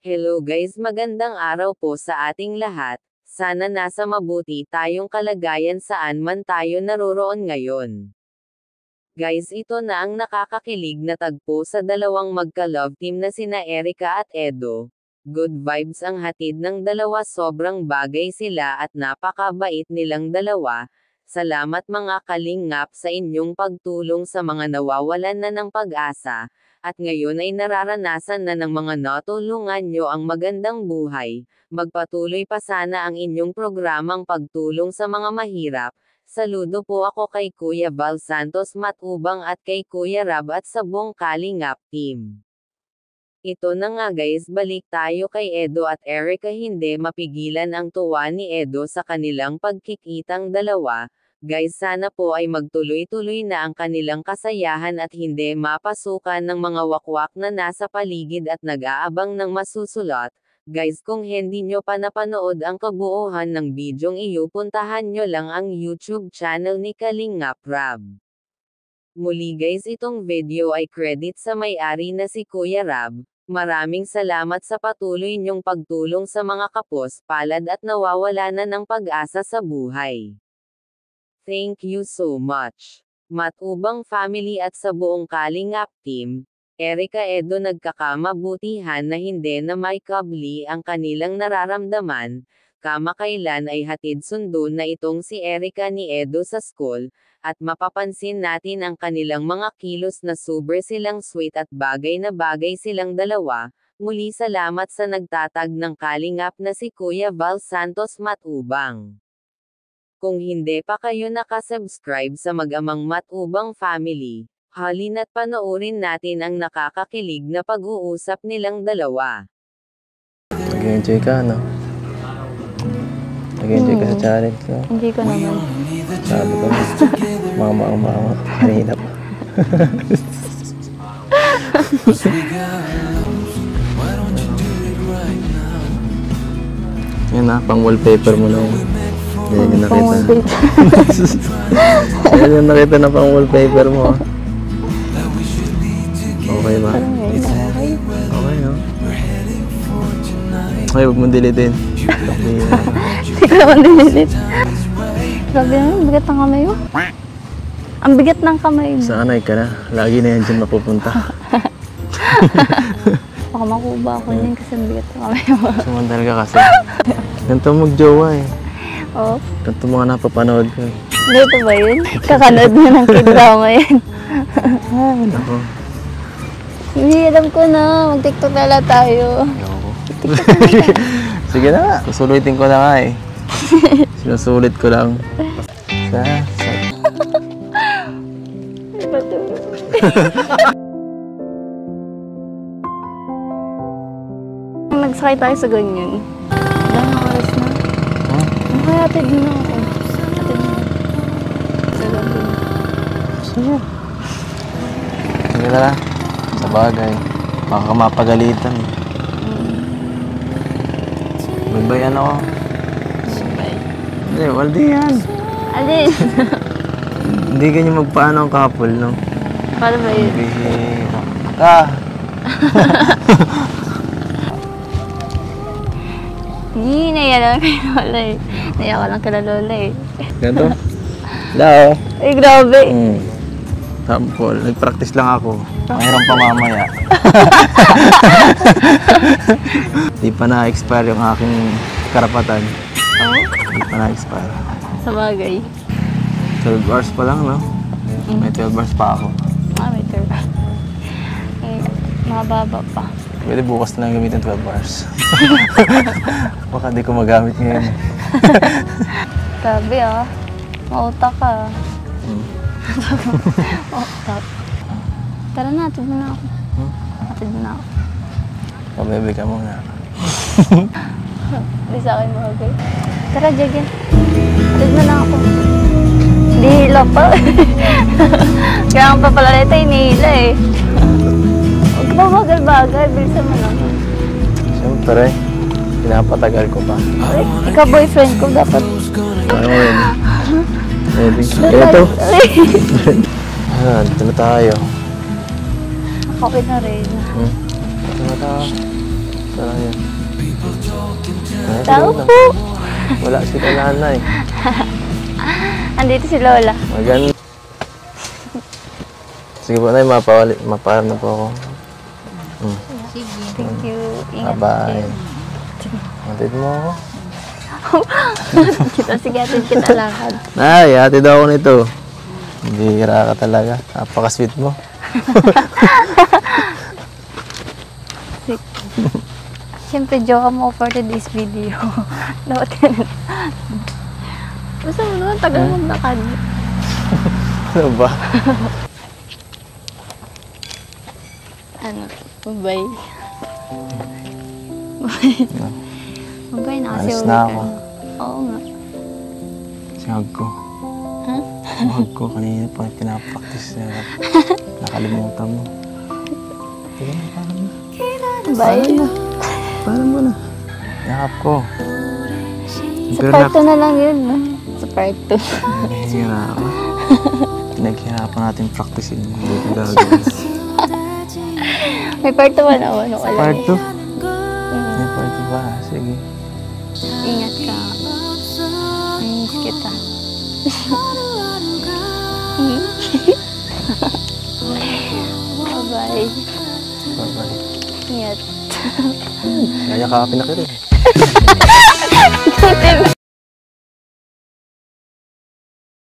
Hello guys, magandang araw po sa ating lahat. Sana nasa mabuti tayong kalagayan saan man tayo naroroon ngayon. Guys, ito na ang nakakakilig na tagpo sa dalawang magka-love team na sina Erica at Edo. Good vibes ang hatid ng dalawa, sobrang bagay sila at napakabait nilang dalawa. Salamat mga kalingap sa inyong pagtulong sa mga nawawalan na ng pag-asa. At ngayon ay nararanasan na ng mga natulungan nyo ang magandang buhay. Magpatuloy pa sana ang inyong programang pagtulong sa mga mahirap. Saludo po ako kay Kuya Val Santos Matubang at kay Kuya Rab at sa buong Kalingap team. Ito na nga guys, balik tayo kay Edo at Erica. Hindi mapigilan ang tuwa ni Edo sa kanilang pagkikitang dalawa. Guys, sana po ay magtuloy-tuloy na ang kanilang kasayahan at hindi mapasukan ng mga wakwak na nasa paligid at nag-aabang ng masusulot. Guys, kung hindi nyo pa napanood ang kabuuhan ng bidyong iyo, puntahan nyo lang ang YouTube channel ni Kalingap Rab. Muli guys, itong video ay credit sa may-ari na si Kuya Rab. Maraming salamat sa patuloy nyong pagtulong sa mga kapos, palad at nawawala na ng pag-asa sa buhay. Thank you so much. Matubang family at sa buong Kalingap team, Erica Edo, nagkakamabutihan na hindi na may kabli ang kanilang nararamdaman. Kamakailan ay hatid sundo na itong si Erica ni Edo sa school, at mapapansin natin ang kanilang mga kilos na super silang sweet at bagay na bagay silang dalawa. Muli salamat sa nagtatag ng Kalingap na si Kuya Val Santos Matubang. Kung hindi pa kayo nakasubscribe sa mag-amang Matubang family, halina't panoorin natin ang nakakakilig na pag-uusap nilang dalawa. Nag-enjoy ka, no? Nag-enjoy ka sa challenge, no? Hindi ko naman. Sabi ko na, mama, kanina pa. Yan na, pang wallpaper mo na yun. Yan yung nakita. Yan yung nakita na pang wallpaper mo. Okay ba? Okay. Okay, no? Okay, huwag mong dilitin. Hindi ko naman dinilit. Grabe naman, bigat ng kamay mo. Ang bigat ng kamay mo. Sanay ka na. Lagi na yan dyan mapupunta. Baka makuba ako niyan kasi ang bigat ng kamay mo. Sumandal ka kasi. Ganito mag-jowa eh. Oo. Ganito mga napapanood ko eh. Dito ba yun? Kakanood mo ng kid-drama yan. Ay, nako. Hindi, alam ko na. Mag-tiktok na lang tayo. Ayoko. Sige na nga. Susulitin ko na nga eh. Sinusulit ko lang. Iba to. Nagsakay tayo sa ganyan. Ilang oras na? Ano kaya atid mo na ako? Atid mo. Sa gabi. Sige. Sige na lang. Sa bagay. Baka mapagalitan. Baybayan ako. Bye. Hindi, waldi yan. Alin? Hindi ganyan magpaano ang couple, no? Paano ba yun? Bihira ka. Hindi, naiya lang kay Lola eh. Naiya ko lang kay Lola eh. Ganito? Hello? Ay, grabe. Sample. Nag-practice lang ako. Mayroon pa mamaya. Di pa na-expire yung aking karapatan. Oo? Di pa na-expire. Sa bagay. 12 hours pa lang, no? May 12 hours pa ako. May turn. Eh, mababa pa. Pwede bukas na lang gamitin 12 hours. Baka di ko magamit ngayon. Grabe ah. Mautak ka. Mautak. Tara na, atid mo na ako. Atid mo na ako. Pabebe ka muna. Hindi sa akin bagay. Tara, Jagan. Atid mo na ako. Hindi hila pa. Kaya ang papalalita, hinihila eh. Huwag ka pa bagal-bagal. Bilisan mo lang. Siyempre, pinapatagal ko pa. Ay, ikaw boyfriend ko, dapat. Ano yun? Ready? Ito? Dito na tayo. Okay na rin. Dito na tayo. Tara yan. Tao Lola. po. Wala si nanay. Andito si Lola. Maganda. Sige po, Nay, mapaalam na po ako. Thank you. Ingat Bye-bye. kayo. Hatid mo ako. Sige, atid kita lakad. Nay, hatid ako nito. Bihira ka talaga. Napaka-sweet mo. Siyempre, joke mo for today's video. Basta mo naman, tagal maglakad. Ano ba? Ano? Bye-bye. Bye-bye na kasi Alis uwi na ka ako. Oo nga. Sihag ko. Ha? Sihag ko kanina pa pinapractice na. Nakalimutan mo. Sige na, parang na. Bye. Parang mo na. Yakap ko. Sa part 2 na lang yun, no? Sa part 2. Naghihira ako. Pinaghihirapan natin practicein. Hindi ko gagawin. May part 2 ba na? Ano ka lang? Part 2? May part 2 ba? Sige. Ingat ka. Miss kita. Bye-bye. Bye-bye. Ingat. Yayakapin na kita. Tutin.